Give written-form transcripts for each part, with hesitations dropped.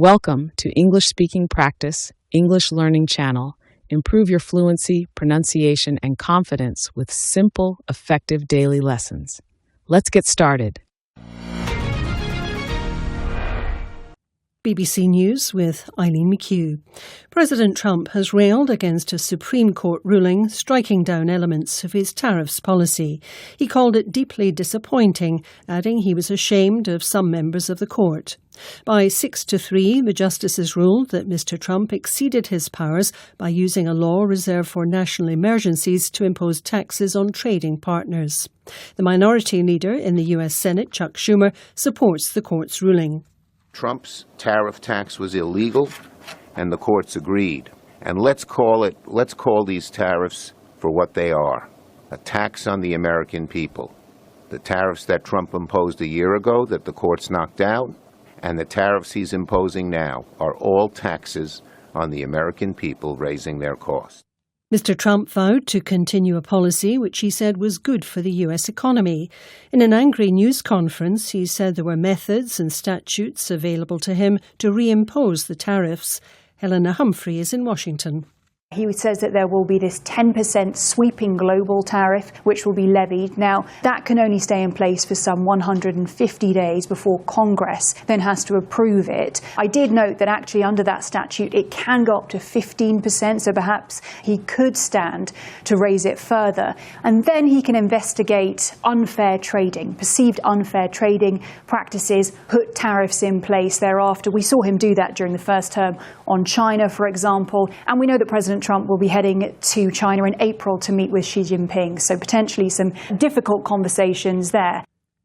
Welcome to English Speaking Practice, English Learning Channel. Improve your fluency, pronunciation, and confidence with simple, effective daily lessons. Let's get started. BBC News with Eileen McHugh. President Trump has railed against a Supreme Court ruling striking down elements of his tariffs policy. He called it deeply disappointing, adding he was ashamed of some members of the court. By 6-3, the justices ruled that Mr. Trump exceeded his powers by using a law reserved for national emergencies to impose taxes on trading partners. The minority leader in the US Senate, Chuck Schumer, supports the court's ruling. Trump's tariff tax was illegal, and the courts agreed. And let's call these tariffs for what they are, a tax on the American people. The tariffs that Trump imposed a year ago that the courts knocked out, and the tariffs he's imposing now are all taxes on the American people raising their costs. Mr. Trump vowed to continue a policy which he said was good for the US economy. In an angry news conference, he said there were methods and statutes available to him to reimpose the tariffs. Helena Humphrey is in Washington. He says that there will be this 10% sweeping global tariff which will be levied. Now, that can only stay in place for some 150 days before Congress then has to approve it. I did note that actually under that statute it can go up to 15%, so perhaps he could stand to raise it further. And then he can investigate unfair trading, perceived unfair trading practices, put tariffs in place thereafter. We saw him do that during the first term on China, for example, and we know that President Trump will be heading to China in April to meet with Xi Jinping, so potentially some difficult conversations there.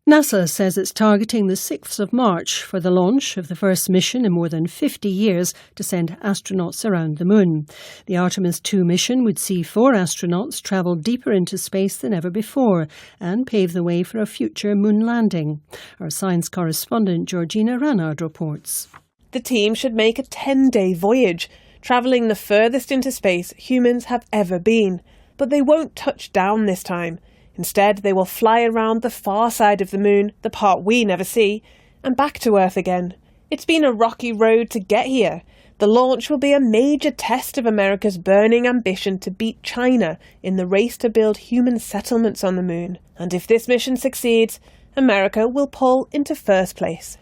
NASA says it's targeting the 6th of March for the launch of the first mission in more than 50 years to send astronauts around the moon. The Artemis 2 mission would see 4 astronauts travel deeper into space than ever before and pave the way for a future moon landing. Our science correspondent Georgina Ranard reports. The team should make a 10-day voyage, travelling the furthest into space humans have ever been. But they won't touch down this time. Instead, they will fly around the far side of the moon, the part we never see, and back to Earth again. It's been a rocky road to get here. The launch will be a major test of America's burning ambition to beat China in the race to build human settlements on the moon. And if this mission succeeds, America will pull into first place.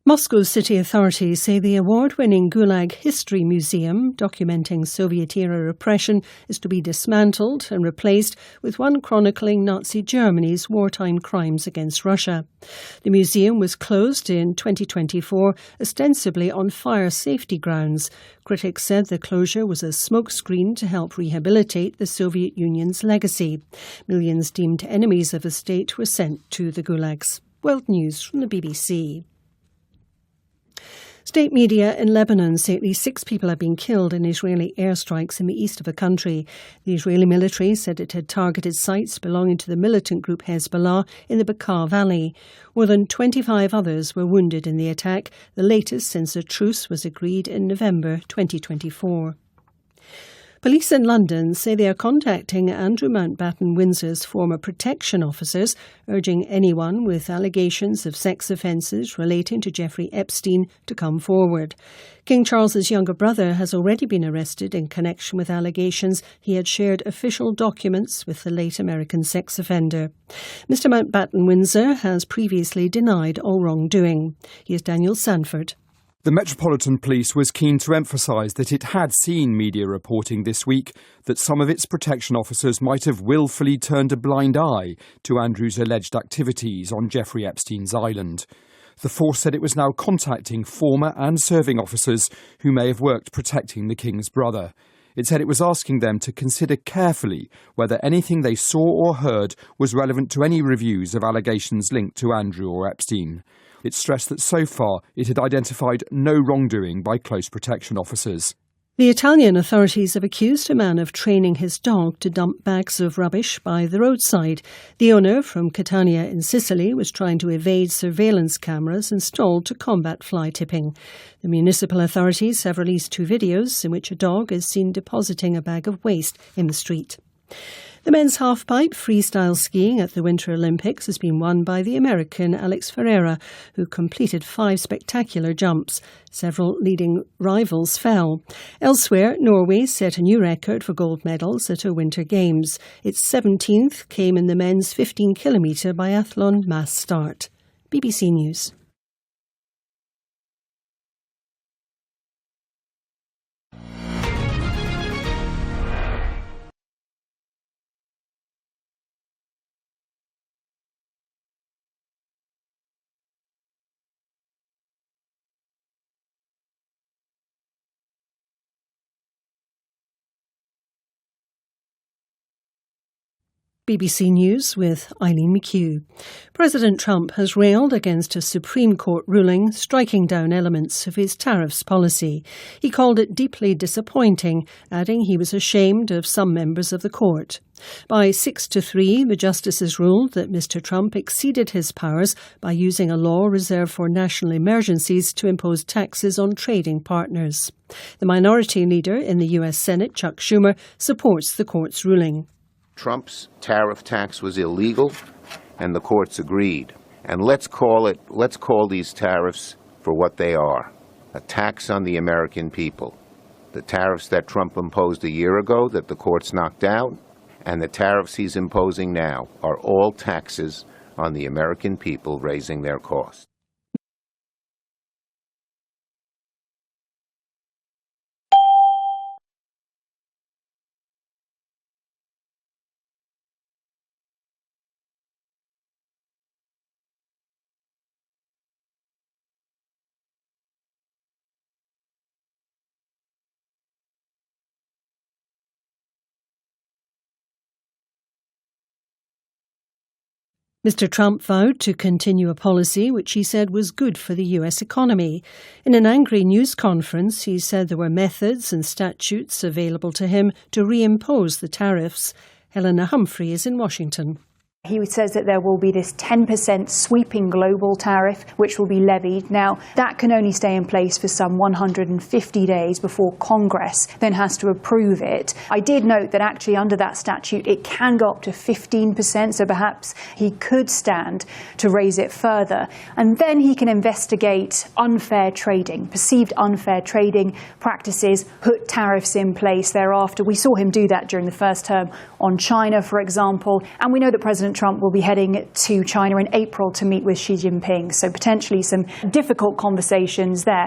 Moscow city authorities say the award-winning Gulag History Museum, documenting Soviet-era repression, is to be dismantled and replaced with one chronicling Nazi Germany's wartime crimes against Russia. The museum was closed in 2024, ostensibly on fire safety grounds. Critics said the closure was a smokescreen to help rehabilitate the Soviet Union's legacy. Millions deemed enemies of the state were sent to the gulags. World News from the BBC. State media in Lebanon say at least 6 people have been killed in Israeli airstrikes in the east of the country. The Israeli military said it had targeted sites belonging to the militant group Hezbollah in the Bekaa Valley. More than 25 others were wounded in the attack, the latest since a truce was agreed in November 2024. Police in London say they are contacting Andrew Mountbatten Windsor's former protection officers, urging anyone with allegations of sex offences relating to Jeffrey Epstein to come forward. King Charles's younger brother has already been arrested in connection with allegations he had shared official documents with the late American sex offender. Mr Mountbatten Windsor has previously denied all wrongdoing. Here's Daniel Sanford. The Metropolitan Police was keen to emphasise that it had seen media reporting this week that some of its protection officers might have willfully turned a blind eye to Andrew's alleged activities on Jeffrey Epstein's island. The force said it was now contacting former and serving officers who may have worked protecting the King's brother. It said it was asking them to consider carefully whether anything they saw or heard was relevant to any reviews of allegations linked to Andrew or Epstein. It stressed that so far it had identified no wrongdoing by close protection officers. The Italian authorities have accused a man of training his dog to dump bags of rubbish by the roadside. The owner from Catania in Sicily was trying to evade surveillance cameras installed to combat fly tipping. The municipal authorities have released 2 videos in which a dog is seen depositing a bag of waste in the street. The men's halfpipe freestyle skiing at the Winter Olympics has been won by the American Alex Ferreira, who completed 5 spectacular jumps. Several leading rivals fell. Elsewhere, Norway set a new record for gold medals at a Winter Games. Its 17th came in the men's 15-kilometre biathlon mass start. BBC News. BBC News with Eileen McHugh. President Trump has railed against a Supreme Court ruling striking down elements of his tariffs policy. He called it deeply disappointing, adding he was ashamed of some members of the court. By 6-3, the justices ruled that Mr. Trump exceeded his powers by using a law reserved for national emergencies to impose taxes on trading partners. The minority leader in the US Senate, Chuck Schumer, supports the court's ruling. Trump's tariff tax was illegal, and the courts agreed. And let's call these tariffs for what they are, a tax on the American people. The tariffs that Trump imposed a year ago that the courts knocked out, and the tariffs he's imposing now are all taxes on the American people, raising their costs. Mr. Trump vowed to continue a policy which he said was good for the US economy. In an angry news conference, he said there were methods and statutes available to him to reimpose the tariffs. Helena Humphrey is in Washington. He says that there will be this 10% sweeping global tariff which will be levied. Now, that can only stay in place for some 150 days before Congress then has to approve it. I did note that actually under that statute it can go up to 15%, so perhaps he could stand to raise it further. And then he can investigate unfair trading, perceived unfair trading practices, put tariffs in place thereafter. We saw him do that during the first term on China, for example, and we know that President Trump will be heading to China in April to meet with Xi Jinping, so potentially some difficult conversations there.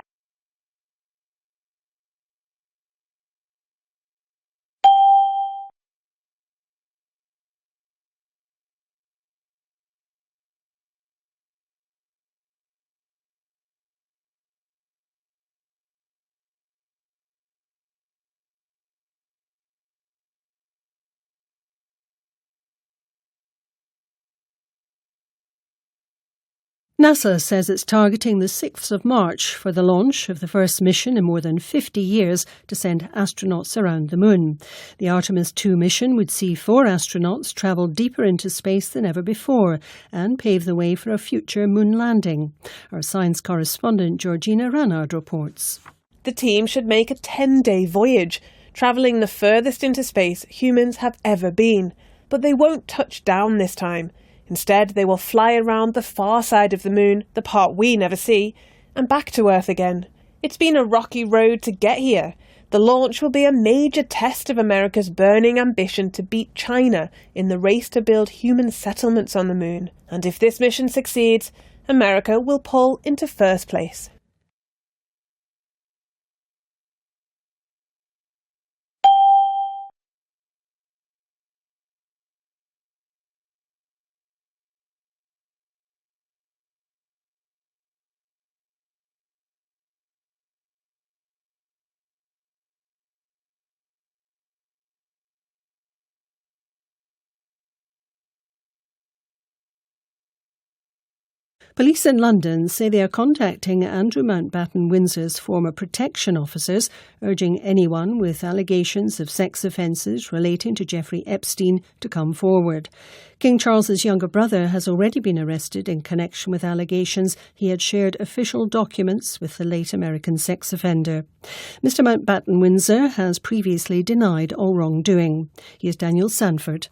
NASA says it's targeting the 6th of March for the launch of the first mission in more than 50 years to send astronauts around the moon. The Artemis 2 mission would see 4 astronauts travel deeper into space than ever before and pave the way for a future moon landing. Our science correspondent Georgina Ranard reports. The team should make a 10-day voyage, travelling the furthest into space humans have ever been. But they won't touch down this time. Instead, they will fly around the far side of the moon, the part we never see, and back to Earth again. It's been a rocky road to get here. The launch will be a major test of America's burning ambition to beat China in the race to build human settlements on the moon. And if this mission succeeds, America will pull into first place. Police in London say they are contacting Andrew Mountbatten Windsor's former protection officers, urging anyone with allegations of sex offences relating to Jeffrey Epstein to come forward. King Charles's younger brother has already been arrested in connection with allegations he had shared official documents with the late American sex offender. Mr Mountbatten Windsor has previously denied all wrongdoing. Here's Daniel Sanford.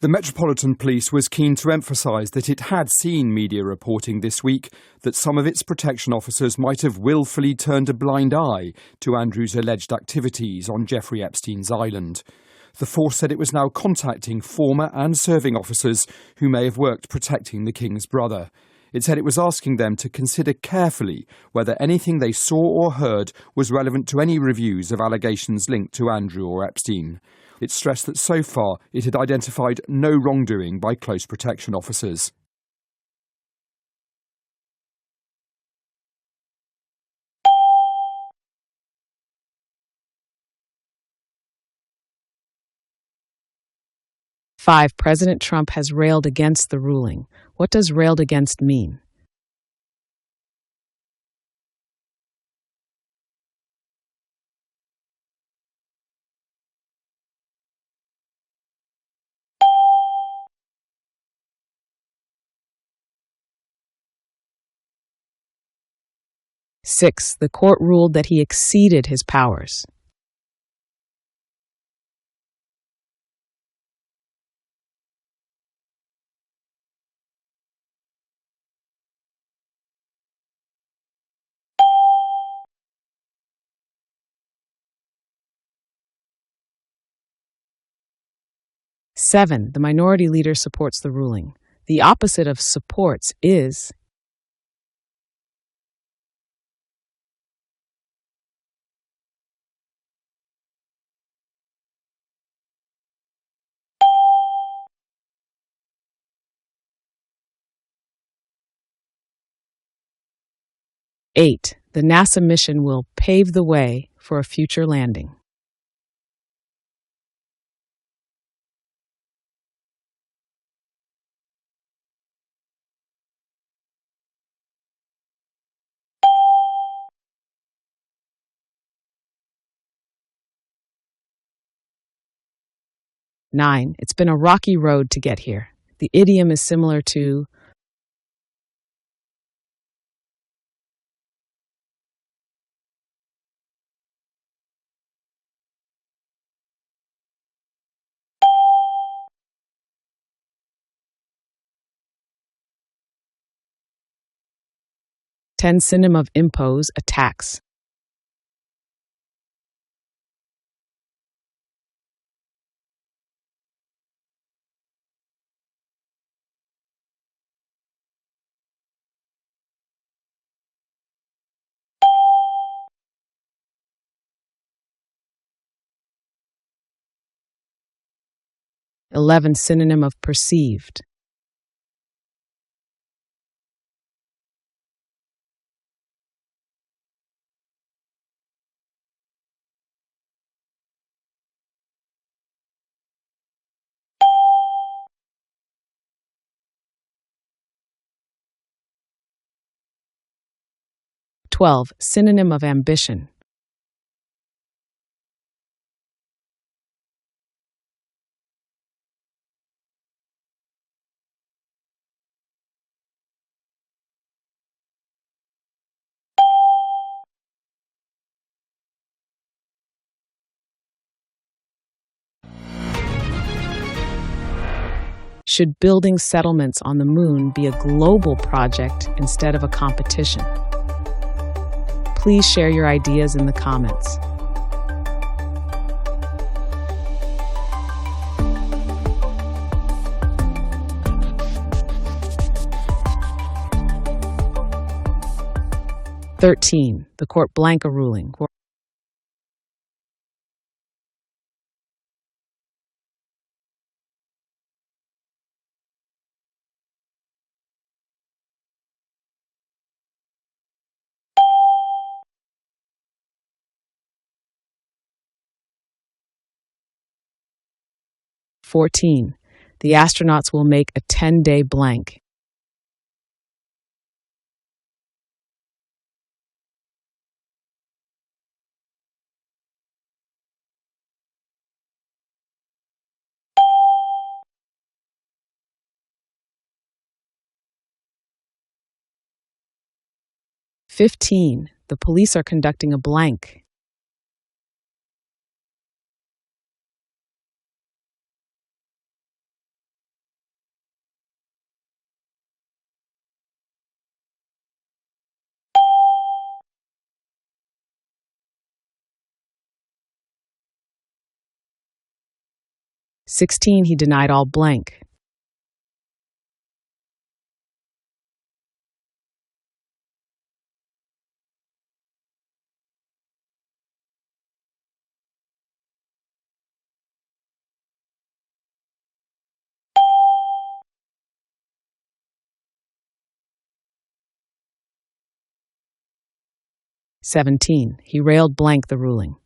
The Metropolitan Police was keen to emphasise that it had seen media reporting this week that some of its protection officers might have willfully turned a blind eye to Andrew's alleged activities on Jeffrey Epstein's island. The force said it was now contacting former and serving officers who may have worked protecting the King's brother. It said it was asking them to consider carefully whether anything they saw or heard was relevant to any reviews of allegations linked to Andrew or Epstein. It stressed that so far it had identified no wrongdoing by close protection officers. Five, President Trump has railed against the ruling. What does railed against mean? Six, the court ruled that he exceeded his powers. Seven, the minority leader supports the ruling. The opposite of supports is eight, the NASA mission will pave the way for a future landing. Nine, it's been a rocky road to get here. The idiom is similar to ten, synonym of impose, a tax. Eleven, synonym of perceived. 12, synonym of ambition. Should building settlements on the moon be a global project instead of a competition? Please share your ideas in the comments. "13, the court blank a ruling. 14, the astronauts will make a 10-day blank. 15, the police are conducting a blank. 16. He denied all blank. 17. He railed blank the ruling.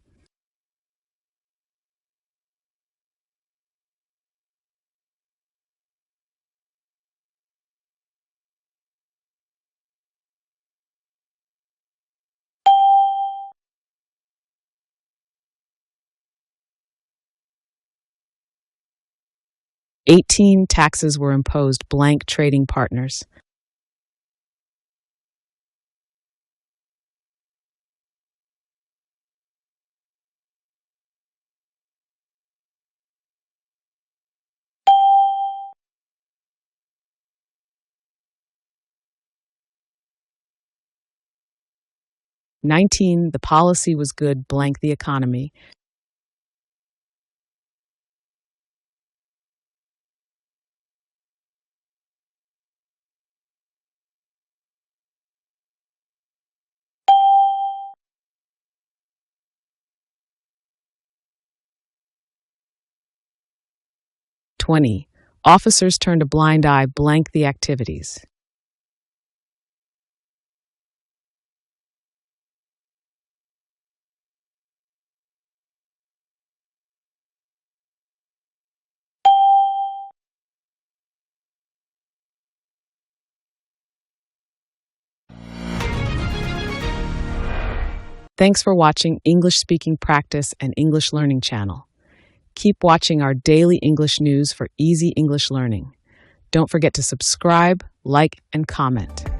18. Taxes were imposed blank trading partners. 19. The policy was good blank the economy. 20. Officers turned a blind eye blank the activities. 'Thanks for watching English Speaking Practice and English Learning channel. Keep watching our daily English news for easy English learning. Don't forget to subscribe, like, and comment.